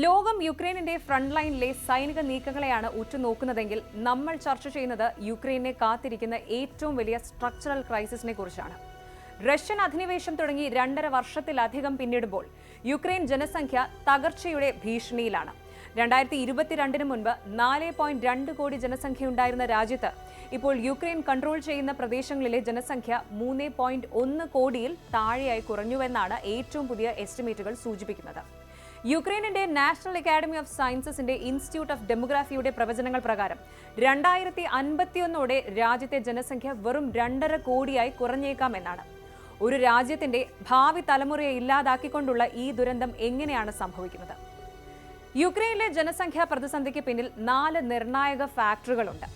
ലോകം യുക്രൈനിന്റെ ഫ്രണ്ട് ലൈനിലെ സൈനിക നീക്കങ്ങളെയാണ് ഉറ്റുനോക്കുന്നതെങ്കിൽ നമ്മൾ ചർച്ച ചെയ്യുന്നത് യുക്രൈനെ കാത്തിരിക്കുന്ന ഏറ്റവും വലിയ സ്ട്രക്ചറൽ ക്രൈസിസിനെ കുറിച്ചാണ്. റഷ്യൻ അധിനിവേശം തുടങ്ങി 2.5 വർഷത്തിലധികം പിന്നിടുമ്പോൾ യുക്രൈൻ ജനസംഖ്യ തകർച്ചയുടെ ഭീഷണിയിലാണ്. 2022 മുൻപ് 4.2 കോടി ജനസംഖ്യയുണ്ടായിരുന്ന രാജ്യത്ത് ഇപ്പോൾ യുക്രൈൻ കൺട്രോൾ ചെയ്യുന്ന പ്രദേശങ്ങളിലെ ജനസംഖ്യ 3.1 കോടിയിൽ താഴെയായി കുറഞ്ഞുവെന്നാണ് ഏറ്റവും പുതിയ എസ്റ്റിമേറ്റുകൾ സൂചിപ്പിക്കുന്നത്. യുക്രൈനിന്റെ നാഷണൽ അക്കാഡമി ഓഫ് സയൻസസിന്റെ ഇൻസ്റ്റിറ്റ്യൂട്ട് ഓഫ് ഡെമോഗ്രാഫിയുടെ പ്രവചനങ്ങൾ പ്രകാരം 2051ഓടെ രാജ്യത്തെ ജനസംഖ്യ വെറും 2.5 കോടിയായി കുറഞ്ഞേക്കാമെന്നാണ്. ഒരു രാജ്യത്തിന്റെ ഭാവി തലമുറയെ ഇല്ലാതാക്കിക്കൊണ്ടുള്ള ഈ ദുരന്തം എങ്ങനെയാണ് സംഭവിക്കുന്നത്? യുക്രൈനിലെ ജനസംഖ്യാ പ്രതിസന്ധിക്ക് പിന്നിൽ 4 നിർണായക ഫാക്ടറുകളുണ്ട്.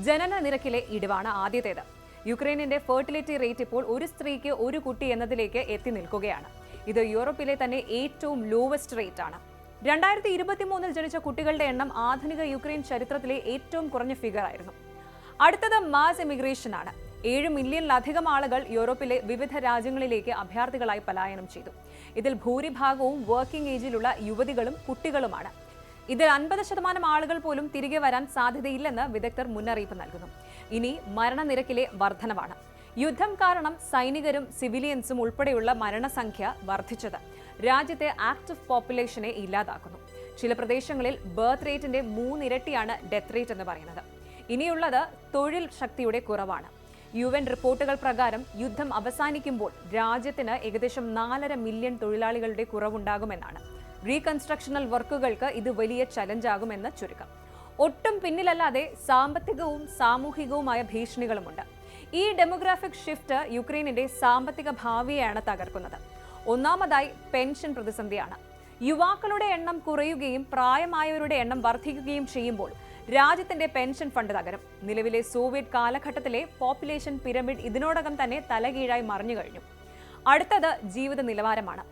ജനന നിരക്കിലെ ഇടിവാണ് ആദ്യത്തേത്. യുക്രൈനിന്റെ ഫെർട്ടിലിറ്റി റേറ്റ് ഇപ്പോൾ ഒരു സ്ത്രീക്ക് ഒരു കുട്ടി എന്നതിലേക്ക് എത്തി നിൽക്കുകയാണ്. ഇത് യൂറോപ്പിലെ തന്നെ ഏറ്റവും ലോവസ്റ്റ് റേറ്റ് ആണ്. 2023 ജനിച്ച കുട്ടികളുടെ എണ്ണം ആധുനിക യുക്രൈൻ ചരിത്രത്തിലെ ഏറ്റവും കുറഞ്ഞ ഫിഗർ ആയിരുന്നു. അടുത്തത് മാസ് ഇമിഗ്രേഷൻ ആണ്. 7 മില്യണിലധികം ആളുകൾ യൂറോപ്പിലെ വിവിധ രാജ്യങ്ങളിലേക്ക് അഭയാർത്ഥികളായി പലായനം ചെയ്തു. ഇതിൽ ഭൂരിഭാഗവും വർക്കിംഗ് ഏജിലുള്ള യുവതികളും കുട്ടികളുമാണ്. ഇതിൽ 50% ആളുകൾ പോലും തിരികെ വരാൻ സാധ്യതയില്ലെന്ന് വിദഗ്ധർ മുന്നറിയിപ്പ് നൽകുന്നു. ഇനി മരണനിരക്കിലെ വർധനവാണ്. യുദ്ധം കാരണം സൈനികരും സിവിലിയൻസും ഉൾപ്പെടെയുള്ള മരണസംഖ്യ വർദ്ധിച്ചത് രാജ്യത്തെ ആക്റ്റീവ് പോപ്പുലേഷനെ ഇല്ലാതാക്കുന്നു. ചില പ്രദേശങ്ങളിൽ ബർത്ത് റേറ്റിന്റെ 3 ഇരട്ടിയാണ് ഡെത്ത് റേറ്റ് എന്ന് പറയുന്നത്. ഇനിയുള്ളത് തൊഴിൽ ശക്തിയുടെ കുറവാണ്. UN റിപ്പോർട്ടുകൾ പ്രകാരം യുദ്ധം അവസാനിക്കുമ്പോൾ രാജ്യത്തിന് ഏകദേശം 4.5 മില്യൺ തൊഴിലാളികളുടെ കുറവുണ്ടാകുമെന്നാണ്. റീകൺസ്ട്രക്ഷണൽ വർക്കുകൾക്ക് ഇത് വലിയ ചലഞ്ചാകുമെന്ന് ചുരുക്കം. ഒട്ടും പിന്നിലല്ലാതെ സാമ്പത്തികവും സാമൂഹികവുമായ ഭീഷണികളുമുണ്ട്. ഈ ഡെമോഗ്രാഫിക് ഷിഫ്റ്റ് യുക്രൈനിന്റെ സാമ്പത്തിക ഭാവിയെയാണ് തകർക്കുന്നത്. ഒന്നാമതായി പെൻഷൻ പ്രതിസന്ധിയാണ്. യുവാക്കളുടെ എണ്ണം കുറയുകയും പ്രായമായവരുടെ എണ്ണം വർദ്ധിക്കുകയും ചെയ്യുമ്പോൾ രാജ്യത്തിന്റെ പെൻഷൻ ഫണ്ട് തകരും. നിലവിലെ സോവിയറ്റ് കാലഘട്ടത്തിലെ പോപ്പുലേഷൻ പിരമിഡ് ഇതിനോടകം തന്നെ തലകീഴായി മറിഞ്ഞു കഴിഞ്ഞു. അടുത്തത് ജീവിത നിലവാരമാണ്.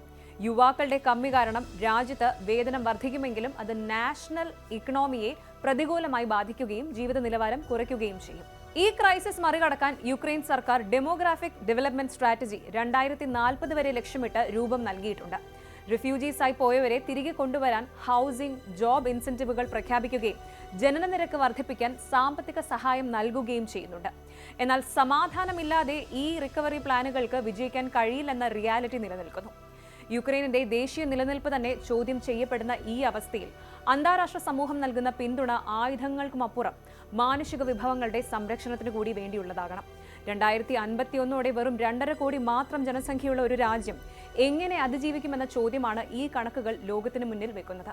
യുവാക്കളുടെ കമ്മി കാരണം രാജ്യത്ത് വേതനം വർദ്ധിക്കുമെങ്കിലും അത് നാഷണൽ ഇക്കണോമിയെ പ്രതികൂലമായി ബാധിക്കുകയും ജീവിത നിലവാരം കുറയ്ക്കുകയും ചെയ്യും. ഈ ക്രൈസിസ് മറികടക്കാൻ യുക്രൈൻ സർക്കാർ ഡെമോഗ്രാഫിക് ഡെവലപ്മെന്റ് സ്ട്രാറ്റജി 2040 വരെ ലക്ഷ്യമിട്ട് രൂപം നൽകിയിട്ടുണ്ട്. റിഫ്യൂജീസായി പോയവരെ തിരികെ കൊണ്ടുവരാൻ ഹൗസിംഗ്, ജോബ് ഇൻസെന്റീവുകൾ പ്രഖ്യാപിക്കുകയും ജനന നിരക്ക് വർദ്ധിപ്പിക്കാൻ സാമ്പത്തിക സഹായം നൽകുകയും ചെയ്യുന്നുണ്ട്. എന്നാൽ സമാധാനമില്ലാതെ ഈ റിക്കവറി പ്ലാനുകൾക്ക് വിജയിക്കാൻ കഴിയില്ലെന്ന റിയാലിറ്റി നിലനിൽക്കുന്നു. യുക്രൈനിന്റെ ദേശീയ നിലനിൽപ്പ് തന്നെ ചോദ്യം ചെയ്യപ്പെടുന്ന ഈ അവസ്ഥയിൽ അന്താരാഷ്ട്ര സമൂഹം നൽകുന്ന പിന്തുണ ആയുധങ്ങൾക്കുമപ്പുറം മാനുഷിക വിഭവങ്ങളുടെ സംരക്ഷണത്തിന് കൂടി വേണ്ടിയുള്ളതാകണം. 2051ഓടെ വെറും 2.5 കോടി മാത്രം ജനസംഖ്യയുള്ള ഒരു രാജ്യം എങ്ങനെ അതിജീവിക്കുമെന്ന ചോദ്യമാണ് ഈ കണക്കുകൾ ലോകത്തിന് മുന്നിൽ വെക്കുന്നത്.